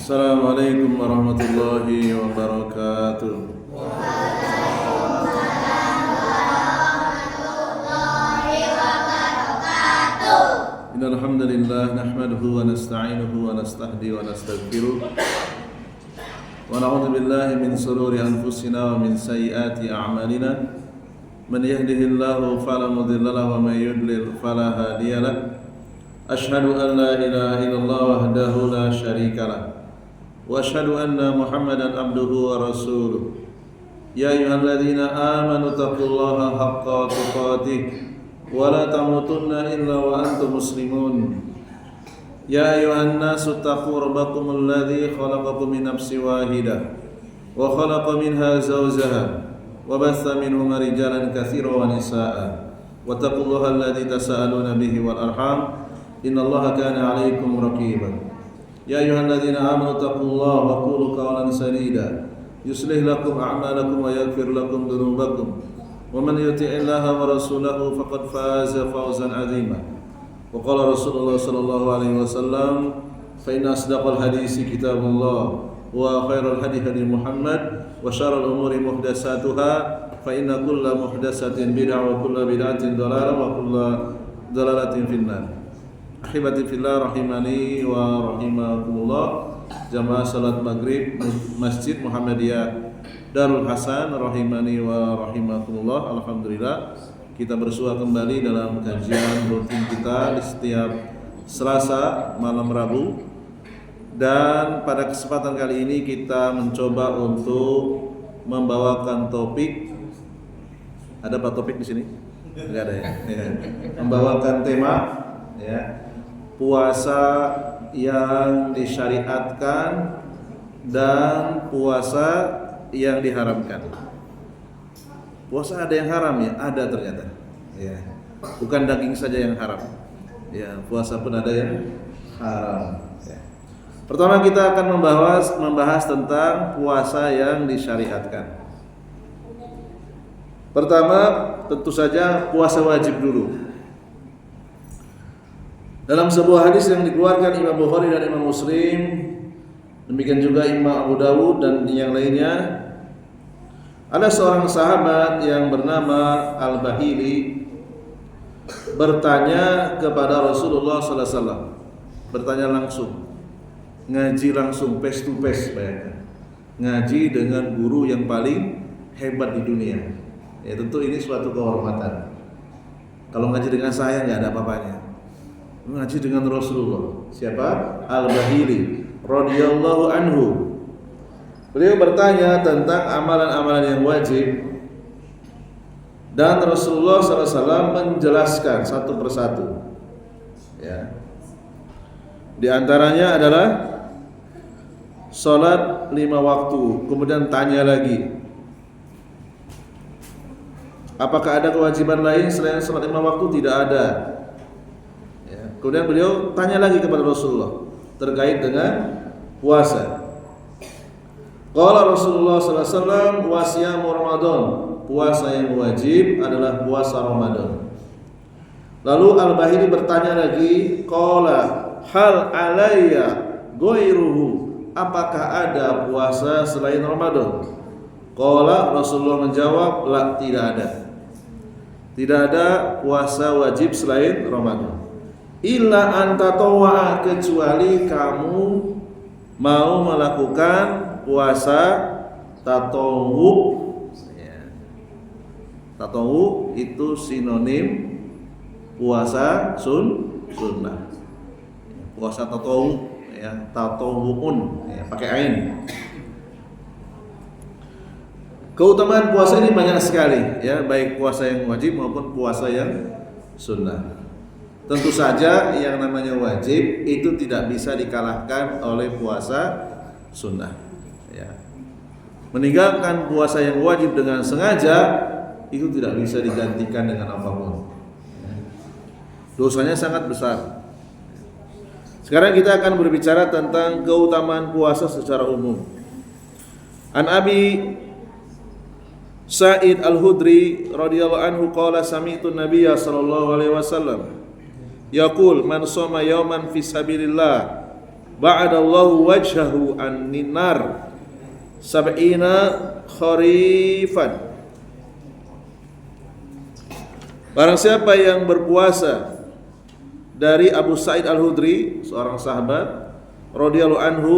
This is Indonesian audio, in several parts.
Assalamualaikum warahmatullahi wabarakatuh. Innal hamdalillah nahmaduhu wa nasta'inuhu wa nastahdi wa nastaghfiruh wa na'udzu billahi min shururi anfusina wa min sayyiati a'malina. Man yahdihillahu fala mudilla lahu wa man yudlil fala hadiya lahu. Asyhadu an la ilaha illallah wahdahu la syarika lahu wa asyhadu anna Muhammadan abduhu wa rasuluh. Ya ayyuhalladzina amanu taqullaha haqqa tuqatih wa la tamutunna illa wa antum muslimun. Ya ayyuhan nasu taqu rabbakumul ladzi khalaqakum min nafsin wahidah wa khalaqa minha zawjaha wa batha minhuma rijalan katsiran wa nisaa'a wa taqullaha alladzi tasaaluna bihi wal arham innallaha kana 'alaikum raqiban. Ya ayyuhalladzina amanu taqullaha wa qulu qawlan sadida yuslih lakum a'malakum wa yaghfir lakum dhunubakum wa man yuti'illaha wa rasulahu faqad faza fawzan 'azima. Wa qala Rasulullah sallallahu alaihi wasallam fa inna asdaqal hadisi kitabullah wa khairal hadi hadi Muhammad wa syarrul umuri muhdatsatuha fa inna kulla muhdatsatin bid'ah wa kulla bid'atin dhalalah wa kulla dhalalatin finnar. Ahibati fillah rahimani wa rahimakumullah. Jamaah salat maghrib Masjid Muhammadiyah Darul Hasan rahimani wa rahimakumullah. Alhamdulillah kita bersua kembali dalam kajian rutin kita di setiap Selasa malam Rabu. Dan pada kesempatan kali ini kita mencoba untuk membawakan topik. Ada apa topik di sini? Enggak ada ya. Membawakan tema ya, puasa yang disyariatkan dan puasa yang diharamkan. Puasa ada yang haram ya, ada ternyata. Ya. Bukan daging saja yang haram. Ya, puasa pun ada yang haram. Ya. Pertama kita akan membahas tentang puasa yang disyariatkan. Pertama, tentu saja puasa wajib dulu. Dalam sebuah hadis yang dikeluarkan Imam Bukhari dan Imam Muslim, demikian juga Imam Abu Dawud dan yang lainnya, ada seorang sahabat yang bernama Al-Bahili bertanya kepada Rasulullah sallallahu alaihi wasallam. Bertanya langsung, ngaji langsung face to face, bayangkan. Ngaji dengan guru yang paling hebat di dunia. Ya tentu ini suatu kehormatan. Kalau ngaji dengan saya nggak ada apa-apanya. Ngaji dengan Rasulullah. Siapa? Al-Bahili radhiyallahu anhu. Beliau bertanya tentang amalan-amalan yang wajib, dan Rasulullah SAW menjelaskan satu persatu. Ya. Di antaranya adalah salat 5 waktu. Kemudian tanya lagi, apakah ada kewajiban lain selain salat 5 waktu? Tidak ada. Kemudian beliau tanya lagi kepada Rasulullah terkait dengan puasa. Qala Rasulullah sallallahu alaihi wasallam wa siyamu Ramadan. Puasa yang wajib adalah puasa Ramadan. Lalu Al-Bahili bertanya lagi, qala hal alayya ghairuhu? Apakah ada puasa selain Ramadan? Qala Rasulullah menjawab, la, tidak ada. Tidak ada puasa wajib selain Ramadan. Illa anta tawa'a, kecuali kamu mau melakukan puasa tatawu. Ya. Tatawu itu sinonim puasa sunnah. Puasa tatawu ya, tatawuun ya, pakai ain. Keutamaan puasa ini banyak sekali ya, baik puasa yang wajib maupun puasa yang sunnah. Tentu saja yang namanya wajib itu tidak bisa dikalahkan oleh puasa sunnah. Ya. Meninggalkan puasa yang wajib dengan sengaja itu tidak bisa digantikan dengan apapun. Dosanya sangat besar. Sekarang kita akan berbicara tentang keutamaan puasa secara umum. An Abi Sa'id Al-Hudri radhiyallahu anhu qala sami'tu Nabiyya sallallahu alaihi wasallam yaqul man shoma yawman fi sabilillah ba'adallahu wajhahu an-nar sab'ina kharifan. Barang siapa yang berpuasa dari Abu Sa'id Al-Hudri, seorang sahabat radhiyallahu anhu,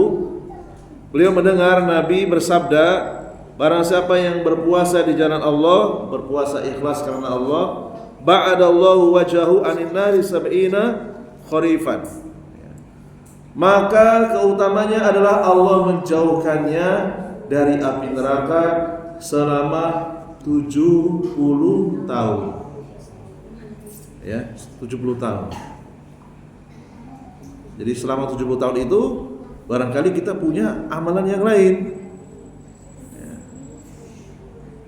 beliau mendengar Nabi bersabda, barang siapa yang berpuasa di jalan Allah, berpuasa ikhlas karena Allah, ba'adallahu wajhahu anin nari sab'ina kharifan, maka keutamanya adalah Allah menjauhkannya dari api neraka selama 70 tahun. Ya, 70 tahun. Jadi selama 70 tahun itu barangkali kita punya amalan yang lain, ya,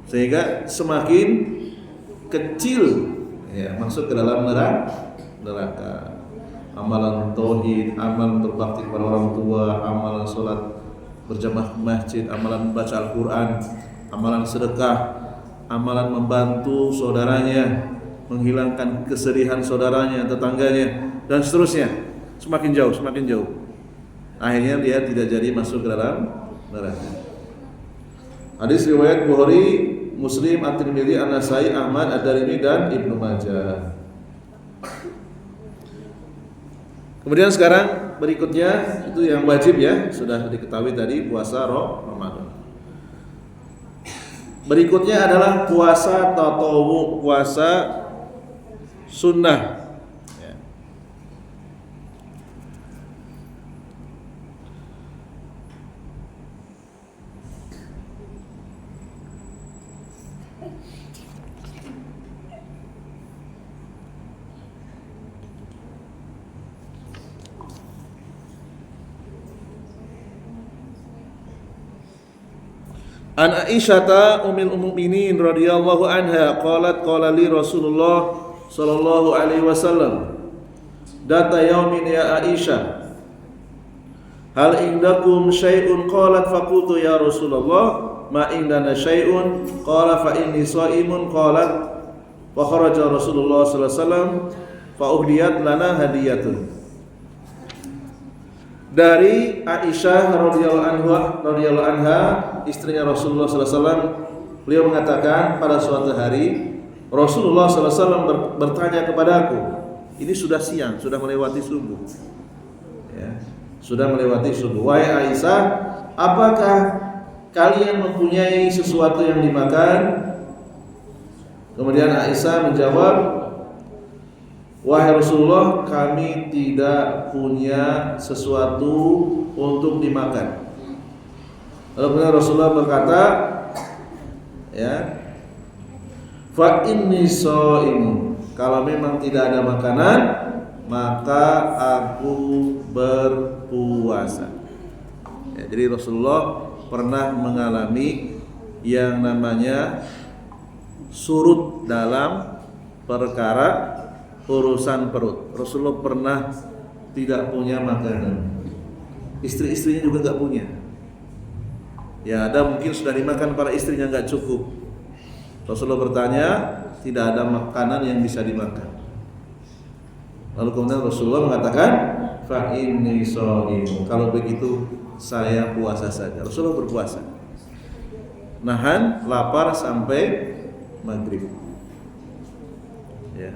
sehingga semakin kecil, ya, masuk ke dalam neraka. Amalan tauhid, amalan berbakti kepada orang tua, amalan sholat berjamaah ke masjid, amalan membaca Al-Quran, amalan sedekah, amalan membantu saudaranya, menghilangkan kesedihan saudaranya, tetangganya, dan seterusnya. Semakin jauh, semakin jauh. Akhirnya dia tidak jadi masuk ke dalam neraka. Hadis riwayat Bukhari, Muslim, At-Tirmidzi, An-Nasai, Ahmad, Ad-Darimi, dan Ibnu Majah. Kemudian sekarang berikutnya itu yang wajib, ya, sudah diketahui tadi, puasa Ramadan. Berikutnya adalah puasa tatawwu, puasa sunnah. An Aisyata ummul mukminin radhiyallahu anha qalat qala li Rasulullah sallallahu alaihi wasallam, data yaumin ya Aisyah, hal indakum syai'un, qalat faqultu ya Rasulullah ma indana syai'un, qala fa inni shaimun, qalat wa kharaja Rasulullah sallallahu alaihi wasallam fa uhdiyat lana hadiyatun. Dari Aisyah radhiyallahu anha, istrinya Rasulullah sallallahu alaihi wasallam, beliau mengatakan, pada suatu hari Rasulullah sallallahu alaihi wasallam bertanya kepadaku, ini sudah siang, sudah melewati subuh, ya, sudah melewati subuh, wahai Aisyah, apakah kalian mempunyai sesuatu yang dimakan? Kemudian Aisyah menjawab, wahai Rasulullah, kami tidak punya sesuatu untuk dimakan. Lalu kemudian Rasulullah berkata, ya, fa inni shaimun, kalau memang tidak ada makanan, maka aku berpuasa. Ya, jadi Rasulullah pernah mengalami yang namanya surut dalam perkara urusan perut. Rasulullah pernah tidak punya makanan, istri-istrinya juga nggak punya. Ya, ada mungkin sudah dimakan para istrinya nggak cukup. Rasulullah bertanya, tidak ada makanan yang bisa dimakan. Lalu kemudian Rasulullah mengatakan, fa inni shaim, kalau begitu saya puasa saja. Rasulullah berpuasa, nahan lapar sampai maghrib. Ya.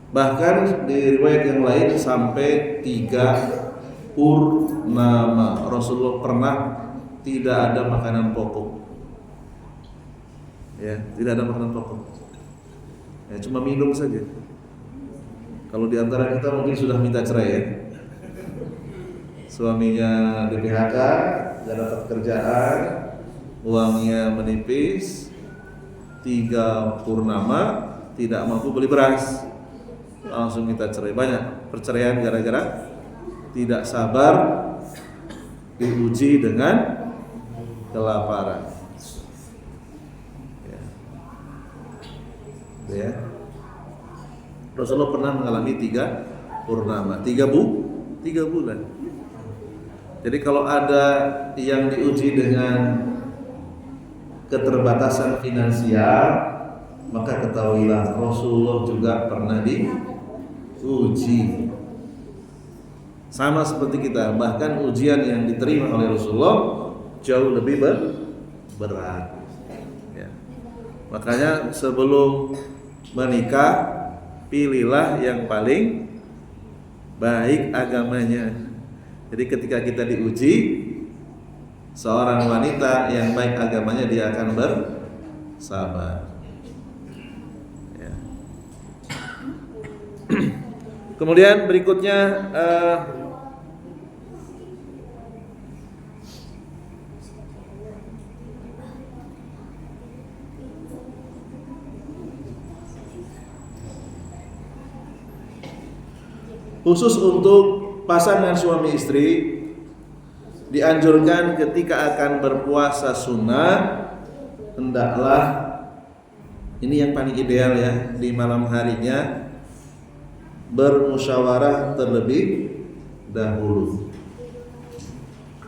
Bahkan di riwayat yang lain sampai 3 purnama Rasulullah pernah tidak ada makanan pokok. Ya, tidak ada makanan pokok. Ya, cuma minum saja. Kalau di antara kita mungkin sudah minta cerai, ya. Suaminya di PHK, tidak dapat kerjaan, uangnya menipis, 3 purnama tidak mampu beli beras, langsung minta cerai. Banyak perceraian gara-gara tidak sabar diuji dengan kelaparan. Ya. Rasulullah pernah mengalami 3 purnama, 3 bulan. Jadi kalau ada yang diuji dengan keterbatasan finansial, maka ketahuilah Rasulullah juga pernah diuji. sama seperti kita, bahkan ujian yang diterima oleh Rasulullah jauh lebih berat. Ya. Makanya sebelum menikah pilihlah yang paling baik agamanya. Jadi ketika kita diuji, seorang wanita yang baik agamanya dia akan bersabar. Ya. Kemudian berikutnya khusus untuk pasangan suami istri dianjurkan ketika akan berpuasa sunnah hendaklah, ini yang paling ideal ya, di malam harinya bermusyawarah terlebih dahulu.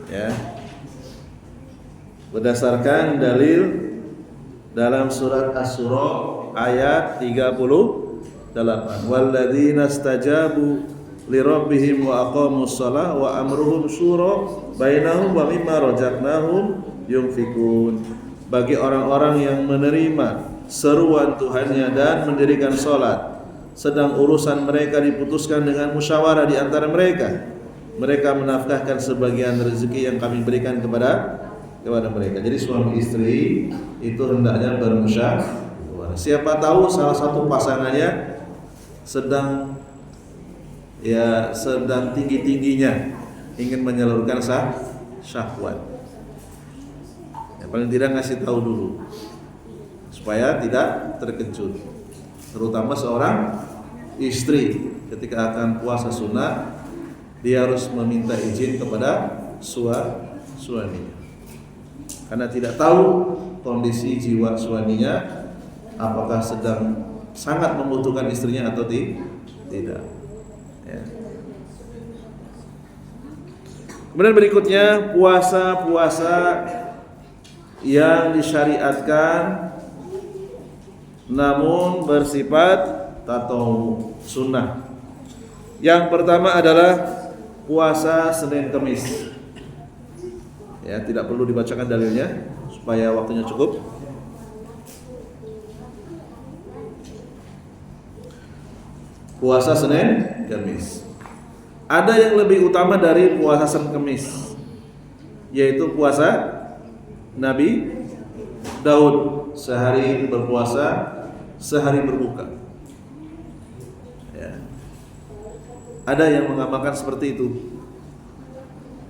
Ya. Berdasarkan dalil dalam surat Asy-Syura ayat 38. Walladzina stajabu lirabbihim wa aqamus shalah wa amruhum syura bainahum wa mimma razaqnahum yunfikun. Bagi orang-orang yang menerima seruan Tuhannya dan mendirikan salat, sedang urusan mereka diputuskan dengan musyawarah di antara mereka, mereka menafkahkan sebagian rezeki yang kami berikan kepada mereka. Jadi suami istri itu hendaknya bermusyawarah. Siapa tahu salah satu pasangannya sedang tinggi-tingginya ingin menyalurkan syahwat. Ya, paling tidak ngasih tahu dulu supaya tidak terkejut. Terutama seorang istri ketika akan puasa sunnah, dia harus meminta izin kepada suaminya. Karena tidak tahu kondisi jiwa suaminya, apakah sedang sangat membutuhkan istrinya atau tidak. Ya. Kemudian berikutnya puasa-puasa yang disyariatkan namun bersifat tatawwu, sunnah. Yang pertama adalah puasa Senin Kemis. Ya, tidak perlu dibacakan dalilnya supaya waktunya cukup. Puasa Senin Kemis. Ada yang lebih utama dari puasa Senin Kemis, yaitu puasa Nabi Daud, sehari berpuasa, sehari berbuka. Ya. Ada yang mengamalkan seperti itu.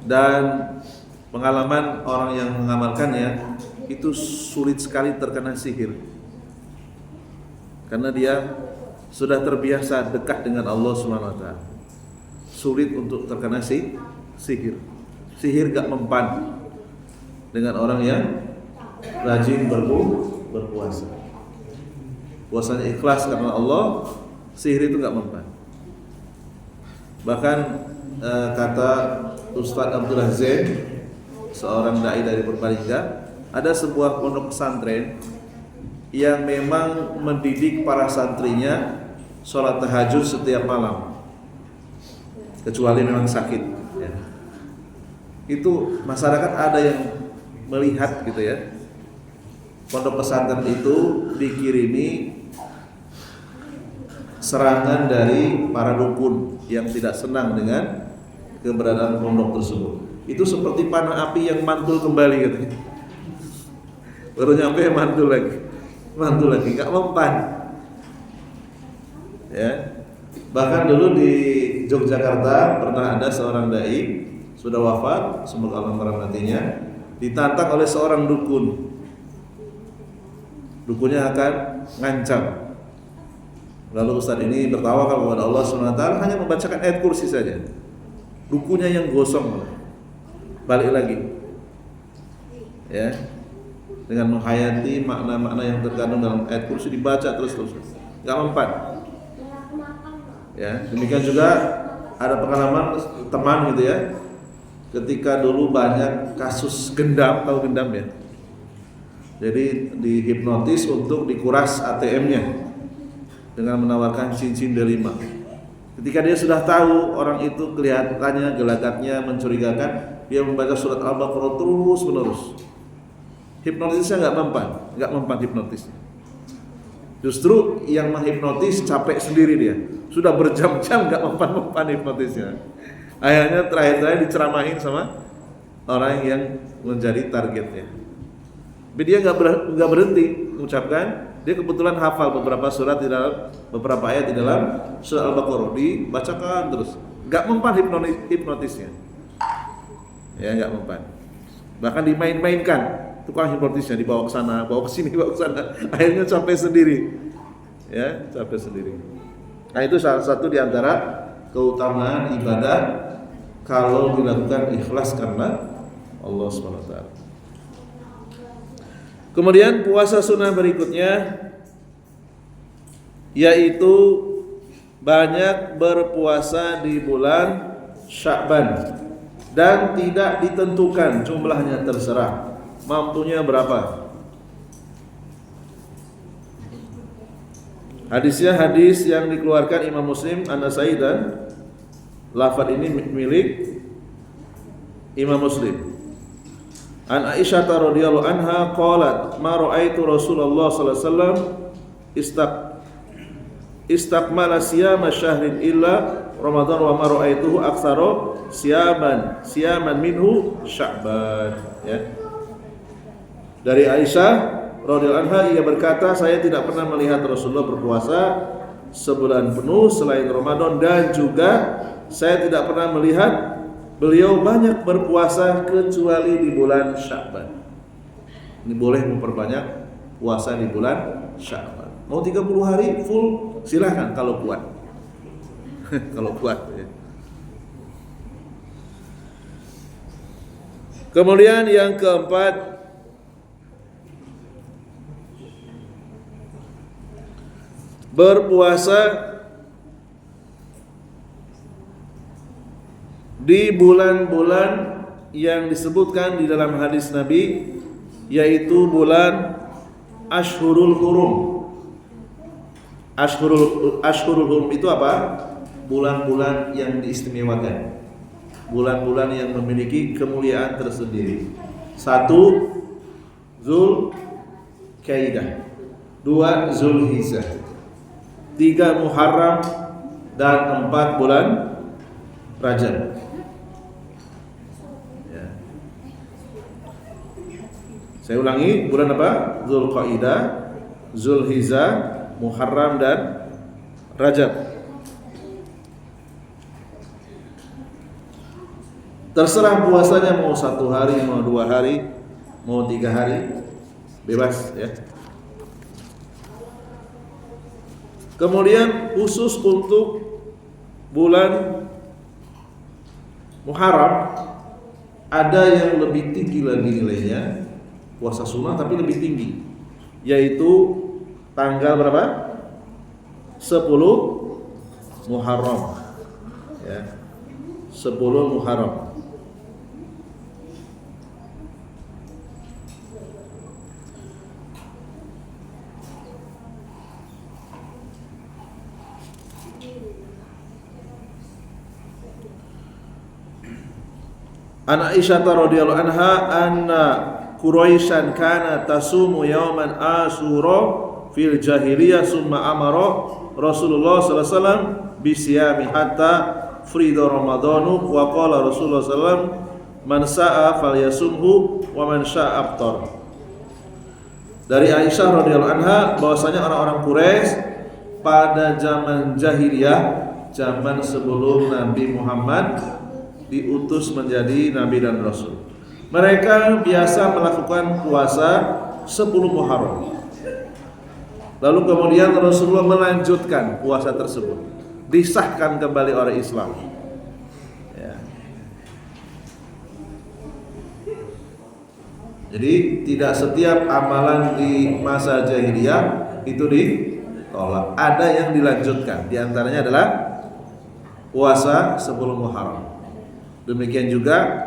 Dan pengalaman orang yang mengamalkannya itu sulit sekali terkena sihir. Karena dia sudah terbiasa dekat dengan Allah SWT. Sulit untuk terkena sihir. Sihir gak mempan dengan orang yang rajin berpuasa. Puasanya ikhlas karena Allah, sihir itu gak mempan. Bahkan kata Ustadz Abdullah Zain, seorang dai dari Purbalingga, ada sebuah pondok pesantren yang memang mendidik para santrinya sholat tahajud setiap malam, kecuali memang sakit. Ya. Itu masyarakat ada yang melihat gitu ya, pondok pesantren itu dikirimi serangan dari para dukun yang tidak senang dengan keberadaan pondok tersebut. Itu seperti panah api yang mantul kembali gitu. Baru nyampe mantul lagi, nggak mempan. Ya, bahkan dulu di Yogyakarta pernah ada seorang dai sudah wafat, semoga Allah merahmatinya, ditantang oleh seorang dukun. Dukunnya akan ngancam. Lalu Ustaz ini bertawakal kepada Allah SWT, hanya membacakan ayat kursi saja. Dukunnya yang gosong, balik lagi. Ya, dengan menghayati makna-makna yang terkandung dalam ayat kursi, dibaca terus, nggak mempan. Ya, demikian juga ada pengalaman teman gitu ya, ketika dulu banyak kasus gendam, tahu gendam ya? Jadi dihipnotis untuk dikuras ATM-nya dengan menawarkan cincin delima. Ketika dia sudah tahu orang itu kelihatannya gelagatnya mencurigakan, dia membaca surat Al-Baqarah terus menerus. Hipnotisnya nggak mempan hipnotisnya. Justru yang menghipnotis capek sendiri dia. Sudah berjam-jam nggak mempan hipnotisnya. Akhirnya terakhir diceramahin sama orang yang menjadi targetnya. Tapi dia nggak berhenti mengucapkan. Dia kebetulan hafal beberapa ayat di dalam surah Al-Baqarah, dibacakan terus. Nggak mempan hipnotisnya. Ya nggak mempan. Bahkan dimain-mainkan. Tukang hipnotisnya dibawa ke sana, bawa ke sini, bawa ke sana. Akhirnya sampai sendiri. Ya, sampai sendiri. Nah, itu salah satu di antara keutamaan ibadah kalau dilakukan ikhlas karena Allah SWT. Kemudian puasa sunnah berikutnya yaitu banyak berpuasa di bulan Sya'ban dan tidak ditentukan jumlahnya, terserah mampunya berapa. Hadisnya hadis yang dikeluarkan Imam Muslim, An-Nasai, dan lafaz ini milik Imam Muslim. An Aisyah radhiyallahu anha qalat ma ra'aitu Rasulullah sallallahu alaihi wasallam istakmala siyama syahrin illa Ramadan wa ma ra'aituhu aktsara siyaman minhu Sya'ban, ya. Dari Aisyah radhiyallahu anha, ia berkata, saya tidak pernah melihat Rasulullah berpuasa sebulan penuh selain Ramadan, dan juga saya tidak pernah melihat beliau banyak berpuasa kecuali di bulan Sya'ban. Ini boleh memperbanyak puasa di bulan Sya'ban. Mau 30 hari full silahkan kalau kuat. Kalau kuat, ya. Kemudian yang keempat, berpuasa di bulan-bulan yang disebutkan di dalam hadis Nabi, yaitu bulan Ashhurul Hurum. Ashhurul Hurum itu apa? Bulan-bulan yang diistimewakan, bulan-bulan yang memiliki kemuliaan tersendiri. 1. Zulqa'dah, 2. Zulhijjah, 3. Muharram, dan 4 bulan Rajab. Ya. Saya ulangi, bulan apa? Zulqa'dah, Zulhijjah, Muharram, dan Rajab. Terserah puasanya mau 1 hari, mau 2 hari, mau 3 hari, bebas, ya. Kemudian khusus untuk bulan Muharram ada yang lebih tinggi lagi nilainya, puasa sunnah tapi lebih tinggi, yaitu tanggal berapa? 10 Muharram, ya. 10 Muharram. An Aisyah radhiyallahu anha anna Quraisyan kana tasumu yauman Asyura fil jahiliyah summa amara Rasulullah sallallahu alaihi wasallam bisiyami hatta frida Ramadanu wa qala Rasulullah sallallahu alaihi wasallam man sa'a falyasumhu wa man sya'a aftar. Dari Aisyah radhiyallahu anha bahwasanya orang-orang Quraisy pada zaman jahiliyah, zaman sebelum Nabi Muhammad diutus menjadi Nabi dan Rasul, mereka biasa melakukan puasa 10 Muharram. Lalu kemudian Rasulullah melanjutkan puasa tersebut, disahkan kembali oleh Islam, ya. Jadi tidak setiap amalan di masa jahiliyah itu ditolak, ada yang dilanjutkan. Di antaranya adalah puasa 10 Muharram. Demikian juga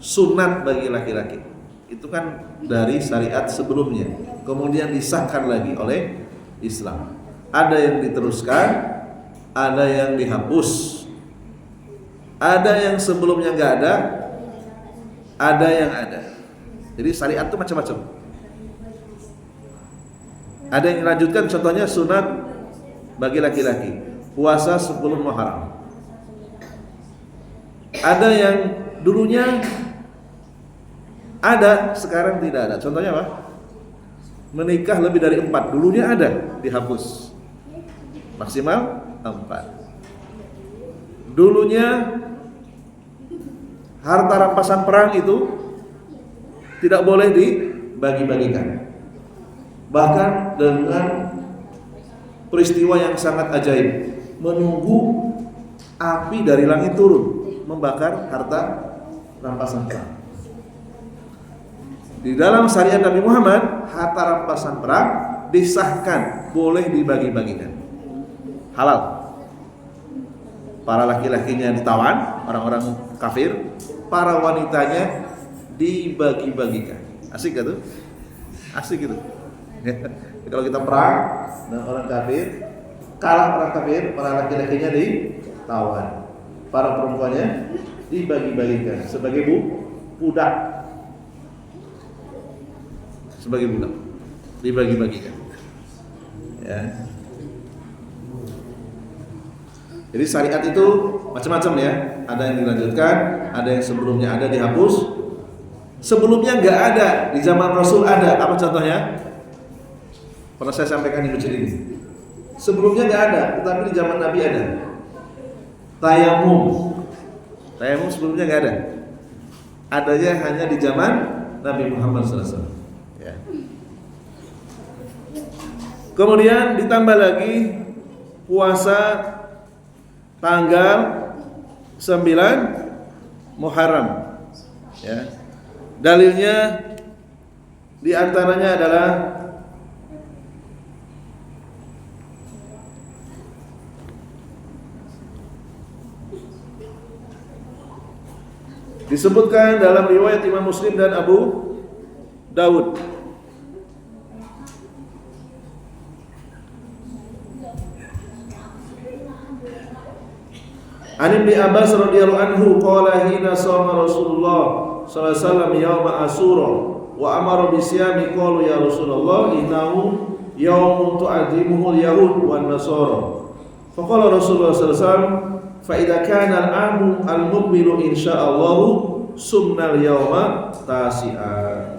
sunat bagi laki-laki, itu kan dari syariat sebelumnya, kemudian disahkan lagi oleh Islam. Ada yang diteruskan, ada yang dihapus. Ada yang sebelumnya nggak ada yang ada. Jadi syariat itu macam-macam. Ada yang dilanjutkan, contohnya sunat bagi laki-laki, puasa 10 Muharram. Ada yang dulunya ada, sekarang tidak ada. Contohnya apa? Menikah lebih dari 4, dulunya ada, dihapus. Maksimal 4. Dulunya harta rampasan perang itu tidak boleh dibagi-bagikan. Bahkan dengan peristiwa yang sangat ajaib, menunggu api dari langit turun membakar harta rampasan perang. Di dalam syariat Nabi Muhammad, harta rampasan perang disahkan boleh dibagi-bagikan, halal. Para laki-lakinya ditawan, orang-orang kafir, para wanitanya dibagi-bagikan. Asik gak tuh? Asik gitu. Kalau kita perang dengan orang kafir, kalah orang kafir, para laki-lakinya ditawan, para perempuannya dibagi-bagikan sebagai budak. Sebagai budak dibagi-bagikan. Ya. Jadi syariat itu macam-macam ya. Ada yang dilanjutkan, ada yang sebelumnya ada dihapus. Sebelumnya nggak ada, di zaman Rasul ada. Apa contohnya? Pernah saya sampaikan di masjid ini. Sebelumnya nggak ada, tetapi di zaman Nabi ada. Tayamum sebelumnya nggak ada. Adanya hanya di zaman Nabi Muhammad SAW. Ya. Kemudian ditambah lagi puasa tanggal 9 Muharram. Ya. Dalilnya diantaranya adalah disebutkan dalam riwayat Imam Muslim dan Abu Dawud. An Ibnu Abbas radhiyallahu anhu qala hina shoma Rasulullah sallallahu alaihi wasallam yauma Asyura wa amara bi siyami qalu ya Rasulullah innahu yaumun tu'adzimuhu al-yahud wan nasara. Faqala Rasulullah sallallahu alaihi wasallam fa idza kana al-amu al-muqbilu insyaallah sumnal yauma tasi'a.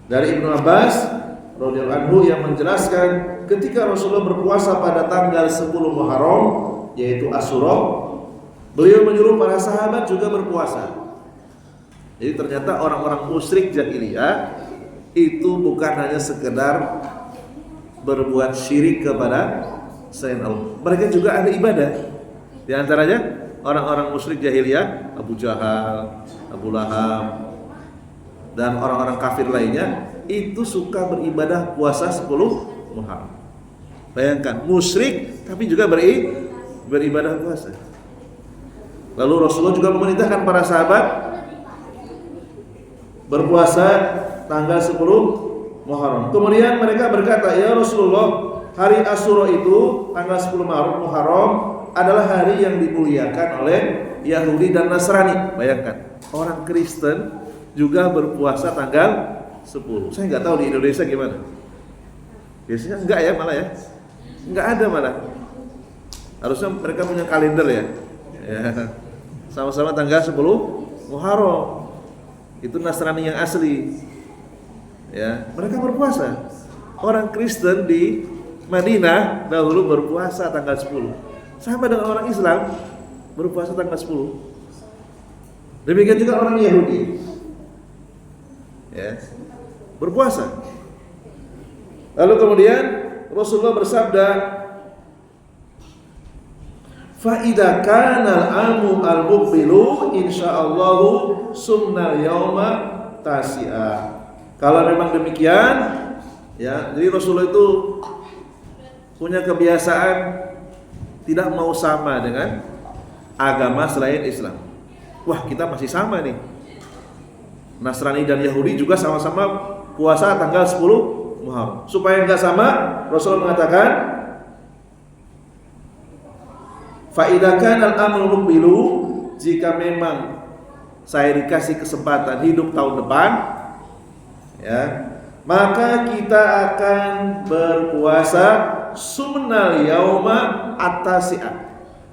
Dari Ibnu Abbas radhiyallahu anhu yang menjelaskan ketika Rasulullah berpuasa pada tanggal 10 Muharram yaitu Asyura, beliau menyuruh para sahabat juga berpuasa. Jadi ternyata orang-orang musyrik jahiliyah itu bukan hanya sekedar berbuat syirik kepada selain Allah. Mereka juga ada ibadah. Di antaranya orang-orang musyrik jahiliyah, Abu Jahal, Abu Lahab, dan orang-orang kafir lainnya itu suka beribadah puasa 10 Muharram. Bayangkan, musyrik tapi juga beribadah puasa. Lalu Rasulullah juga memerintahkan para sahabat berpuasa tanggal 10 Muharram. Kemudian mereka berkata, "Ya Rasulullah, hari Asyura itu tanggal 10 Muharram adalah hari yang dimuliakan oleh Yahudi dan Nasrani." Bayangkan, orang Kristen juga berpuasa tanggal 10. Saya nggak tahu di Indonesia gimana. Biasanya enggak ya, malah ya. Enggak ada malah. Harusnya mereka punya kalender ya. Ya. Sama-sama tanggal 10 Muharram. Itu Nasrani yang asli. Ya, mereka berpuasa. Orang Kristen di Madinah dahulu berpuasa tanggal 10. Sama dengan orang Islam berpuasa tanggal 10. Demikian juga orang Yahudi. Ya. Berpuasa. Lalu kemudian Rasulullah bersabda, fa idza kana al-amu al-muqbilu insyaallah sumnal yauma tasi'a. Kalau memang demikian, ya, jadi Rasulullah itu punya kebiasaan tidak mau sama dengan agama selain Islam. Wah, kita masih sama nih. Nasrani dan Yahudi juga sama-sama puasa tanggal 10 Muharram. Supaya enggak sama, Rasulullah mengatakan Fa idza kana al-amru muqbilu, jika memang saya dikasih kesempatan hidup tahun depan, ya, maka kita akan berpuasa sumnal yauma at-tasi'ah.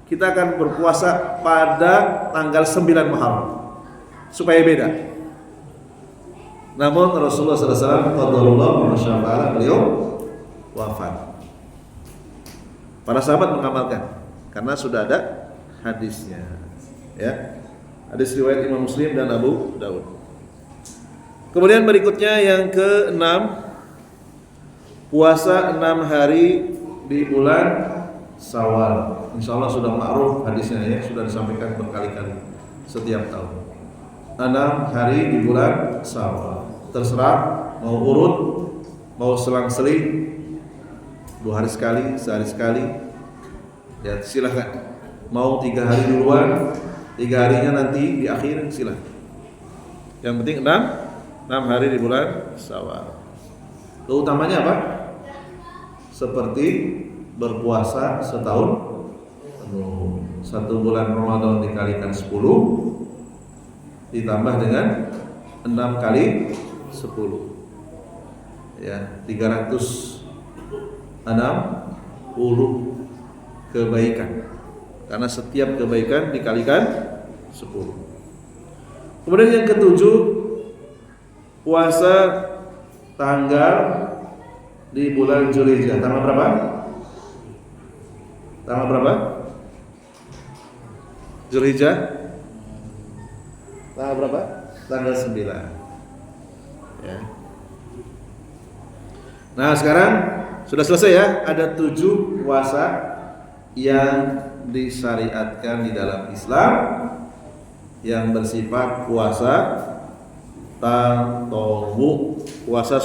Kita akan berpuasa pada tanggal 9 Muharram supaya beda. Namun Rasulullah SAW qadarullah masyaallah beliau wafat. Para sahabat mengamalkan karena sudah ada hadisnya, ya. Hadis riwayat Imam Muslim dan Abu Daud. Kemudian berikutnya yang ke-6, puasa 6 hari di bulan Syawal. Insyaallah sudah ma'ruf hadisnya, ya, sudah disampaikan berkali-kali setiap tahun. 6 hari di bulan Syawal. Terserah mau urut, mau selang-seling, 2 hari sekali, sehari sekali, ya silahkan. Mau 3 hari duluan, 3 harinya nanti di akhir, silahkan. Yang penting 6 hari di bulan Syawal. Keutamanya apa? Seperti berpuasa setahun penuh. 1 bulan Ramadan dikalikan 10 ditambah dengan 6 kali 10, ya, 360 kebaikan. Karena setiap kebaikan dikalikan 10. Kemudian yang ke-7, puasa tanggal di bulan Zulhijjah. Tanggal berapa? Tanggal berapa? Zulhijjah? Tanggal berapa? Tanggal 9. Ya. Nah, sekarang sudah selesai, ya. Ada 7 puasa yang disyariatkan di dalam Islam yang bersifat puasa tatawwu, puasa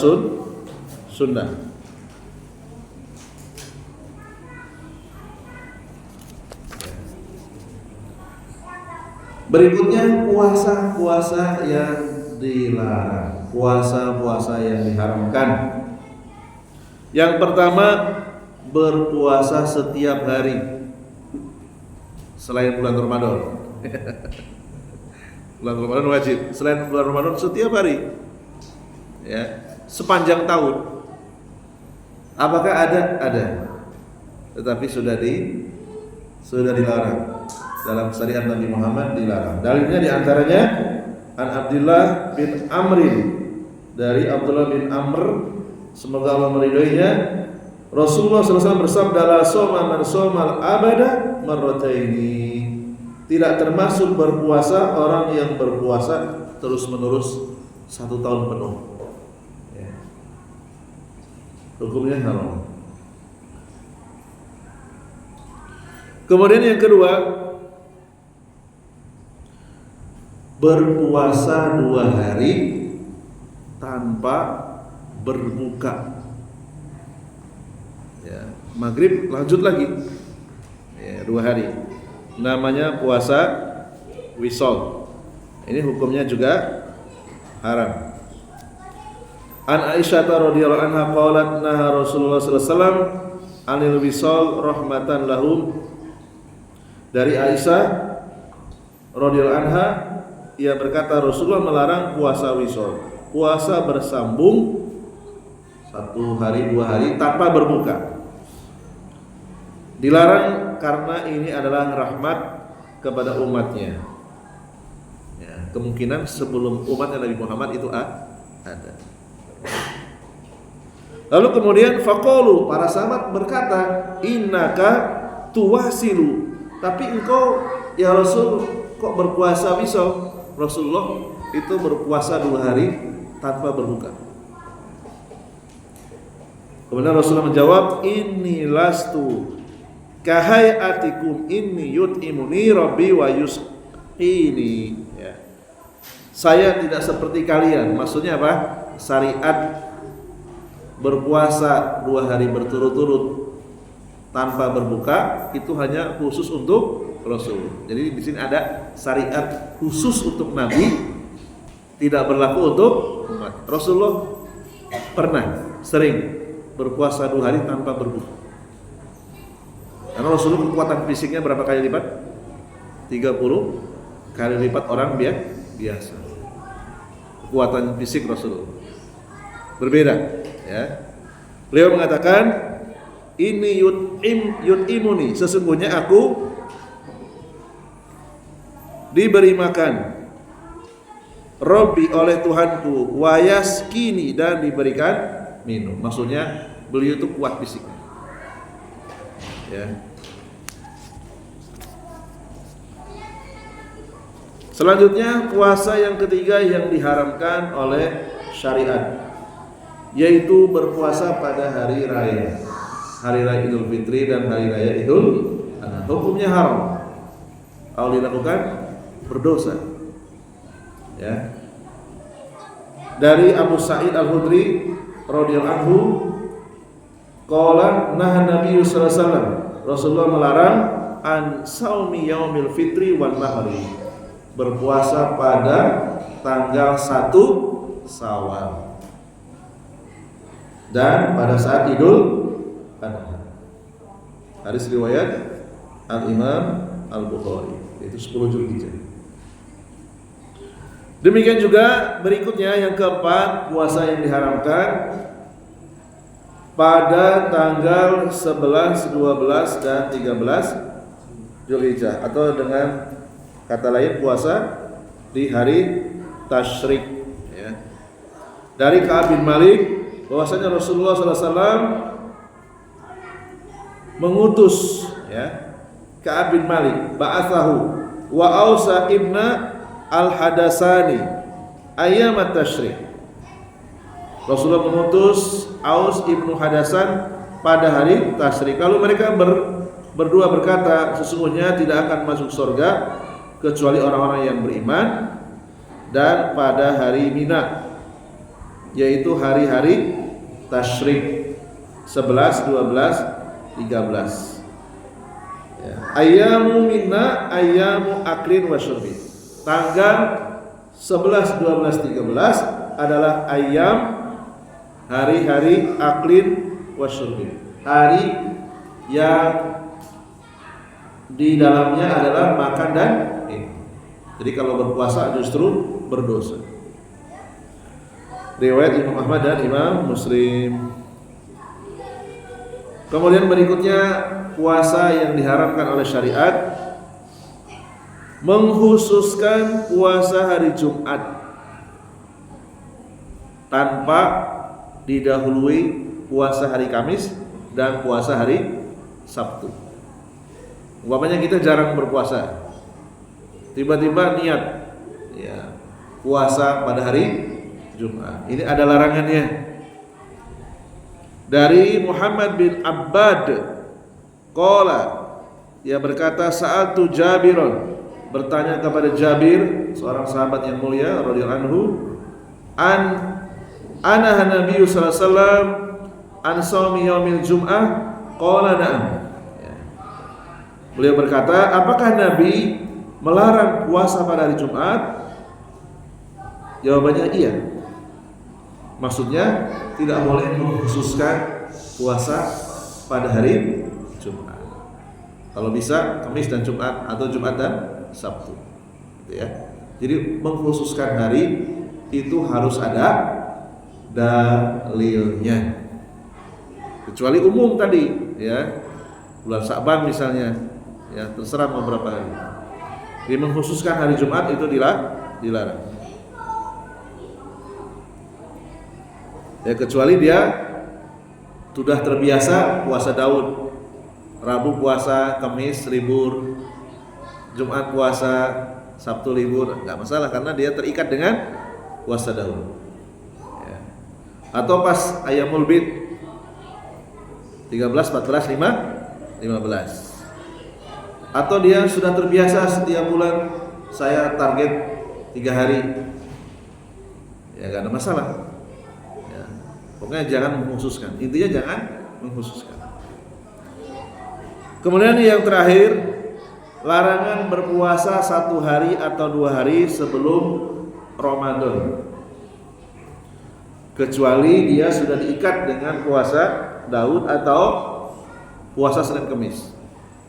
sunnah. Berikutnya puasa-puasa yang dilarang, puasa-puasa yang diharamkan. Yang pertama, berpuasa setiap hari selain bulan Ramadan. Bulan Ramadan wajib, selain bulan Ramadan setiap hari, ya, sepanjang tahun. Apakah ada? Ada. Tetapi sudah dilarang. Dalam syariat Nabi Muhammad dilarang. Dalilnya diantaranya an Abdullah bin Amrin, dari Abdullah bin Amr, semoga Allah meridhoinya, Rasulullah SAW bersabda, la soma man somal abada marrataini. Tidak termasuk berpuasa orang yang berpuasa terus menerus 1 tahun penuh, ya. Hukumnya haram. Kemudian yang kedua, berpuasa 2 hari tanpa berbuka, ya. Maghrib lanjut lagi, ya, 2 hari. Namanya puasa wisol. Ini hukumnya juga haram. An Aisyah radhiyallahu anha qalat naha Rasulullah sallallahu alaihi wasallam anil wisol rahmatan lahum. Dari Aisyah radhiyallahu anha, ia berkata Rasulullah melarang puasa wisol, puasa bersambung 1 hari 2 hari tanpa berbuka. Dilarang karena ini adalah rahmat kepada umatnya, ya, kemungkinan sebelum umatnya Nabi Muhammad itu ada. Lalu kemudian faqalu, para sahabat berkata, innaka tuwasilu, tapi engkau ya Rasul kok berpuasa wisol? Rasulullah itu berpuasa 2 hari tanpa berbuka. Kemudian Rasulullah menjawab, inni lastu kahayatikum inni yut'imuni rabbi wa yusqini, ya. Saya tidak seperti kalian. Maksudnya apa? Syariat berpuasa 2 hari berturut-turut tanpa berbuka itu hanya khusus untuk Rasul. Jadi di sini ada syariat khusus untuk Nabi, tidak berlaku untuk umat. Rasulullah pernah sering berpuasa 2 hari tanpa berbuka. Karena Rasulullah kekuatan fisiknya berapa kali lipat? 30 kali lipat orang biasa. Kekuatan fisik Rasulullah berbeda, ya. Beliau mengatakan, ini yut'imuni, sesungguhnya aku diberi makan, Robbi oleh Tuhanku, wayaskini, dan diberikan minum. Maksudnya beliau itu kuat fisiknya, ya. Selanjutnya puasa yang ketiga yang diharamkan oleh syariat, yaitu berpuasa pada hari raya Idul Fitri dan hari raya Idul Adha. Hukumnya haram. Kalau dilakukan berdosa. Ya. Dari Abu Sa'id Al-Khudri radhiyallahu anhu, qala nahan Nabi sallallahu alaihi wasallam, Rasulullah melarang an saumi yaumil fitri wal nahri, berpuasa pada tanggal 1 Syawal dan pada saat Idul Adha. Hadis riwayat Al-Imam Al-Bukhari, yaitu 10 Zulhijjah. Demikian juga berikutnya yang keempat, puasa yang diharamkan pada tanggal 11, 12 dan 13 Zulhijjah, atau dengan kata lain puasa di hari tasyrik, ya. Dari Ka'ab bin Malik bahwasanya Rasulullah SAW mengutus, ya, Ka'ab bin Malik, ba'athahu wa Ausa ibna al-Hadasani ayyamat tasyrik. Rasulullah mengutus Aus ibnu Hadasan pada hari tasyrik. Lalu mereka berdua berkata, sesungguhnya tidak akan masuk surga kecuali orang-orang yang beriman dan pada hari Mina, yaitu hari-hari tasyrik 11, 12, 13. Ya. Ayyamu Mina ayyamu aklin wa syurbin. Tanggal 11, 12, 13 adalah ayyam, hari-hari aklin wa syurbin, hari yang di dalamnya adalah makan dan minum. Jadi kalau berpuasa justru berdosa. Riwayat Imam Ahmad dan Imam Muslim. Kemudian berikutnya puasa yang diharamkan oleh syariat, mengkhususkan puasa hari Jumat tanpa didahului puasa hari Kamis dan puasa hari Sabtu. Umpamanya kita jarang berpuasa, tiba-tiba niat, ya, puasa pada hari Jumat. Ini ada larangannya. Dari Muhammad bin Abbad, qala, ia berkata, sa'altu Jabiron, bertanya kepada Jabir, seorang sahabat yang mulia radhiyallahu anhu, ana Nabi sallallahu alaihi wasallam an shaumi yaumil jum'ah, qala na'am. Beliau berkata, apakah Nabi melarang puasa pada hari Jumat? Jawabannya iya. Maksudnya tidak boleh mengkhususkan puasa pada hari Jumat. Kalau bisa Kamis dan Jumat, atau Jumat dan Sabtu, gitu ya. Jadi mengkhususkan hari itu harus ada dalilnya. Kecuali umum tadi, ya, bulan Sa'ban misalnya, ya, terserah mau berapa hari. Jadi mengkhususkan hari Jumat itu dilarang. Ya, kecuali dia sudah terbiasa puasa Daud, Rabu puasa, Kamis libur, Jumat puasa, Sabtu libur, nggak masalah karena dia terikat dengan puasa Daud. Ya. Atau pas Ayyamul Bid 13, 14, 15. Atau dia sudah terbiasa setiap bulan saya target 3 hari, ya nggak ada masalah. Ya. Pokoknya jangan mengkhususkan. Intinya jangan mengkhususkan. Kemudian yang terakhir, larangan berpuasa 1 hari atau 2 hari sebelum Ramadan, kecuali dia sudah diikat dengan puasa Daud atau puasa Senin Kemis.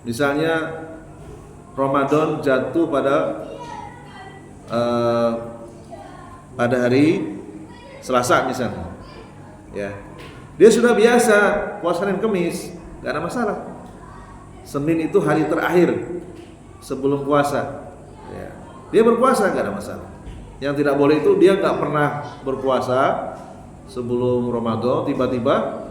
Misalnya Ramadan jatuh pada hari Selasa misalnya, ya, dia sudah biasa puasa Senin Kemis, nggak ada masalah. Senin itu hari terakhir sebelum puasa, ya, dia berpuasa nggak ada masalah. Yang tidak boleh itu dia nggak pernah berpuasa sebelum Ramadan, tiba-tiba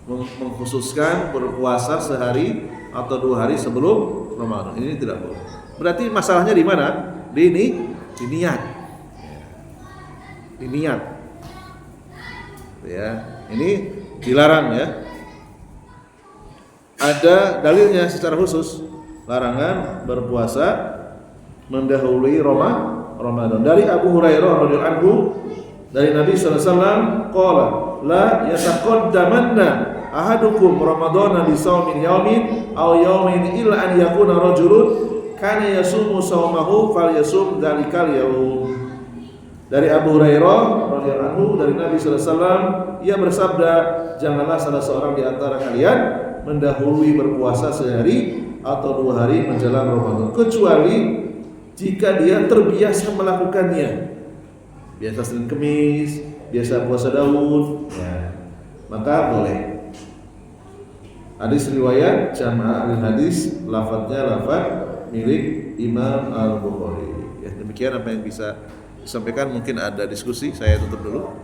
mengkhususkan berpuasa sehari atau 2 hari sebelum Ramadan. Ini tidak boleh. Berarti masalahnya di mana? Di niat. Di niat. Ya, ini dilarang ya. Ada dalilnya secara khusus, larangan berpuasa mendahului Ramadan. Dari Abu Hurairah radhiyallahu anhu, dari Nabi sallallahu alaihi wasallam qala la yataqaddamanna ahadukum ramadhana bi shaumin yaumin aw yaumin illa an yakuna rajulun kana yasumu shaumahu falyasum dzalikal yaum. Dari Abu Hurairah radhiyallahu anhu, dari Nabi sallallahu alaihi wasallam, ia bersabda, janganlah salah seorang di antara kalian mendahului berpuasa sehari atau 2 hari menjelang Ramadan, kecuali jika dia terbiasa melakukannya. Biasa Senin Kemis, biasa puasa Daud, ya, maka boleh. Hadis riwayat Jama' al-Hadis, lafadznya lafadz milik Imam Al-Bukhari. Ya, demikian apa yang bisa disampaikan. Mungkin ada diskusi, saya tutup dulu.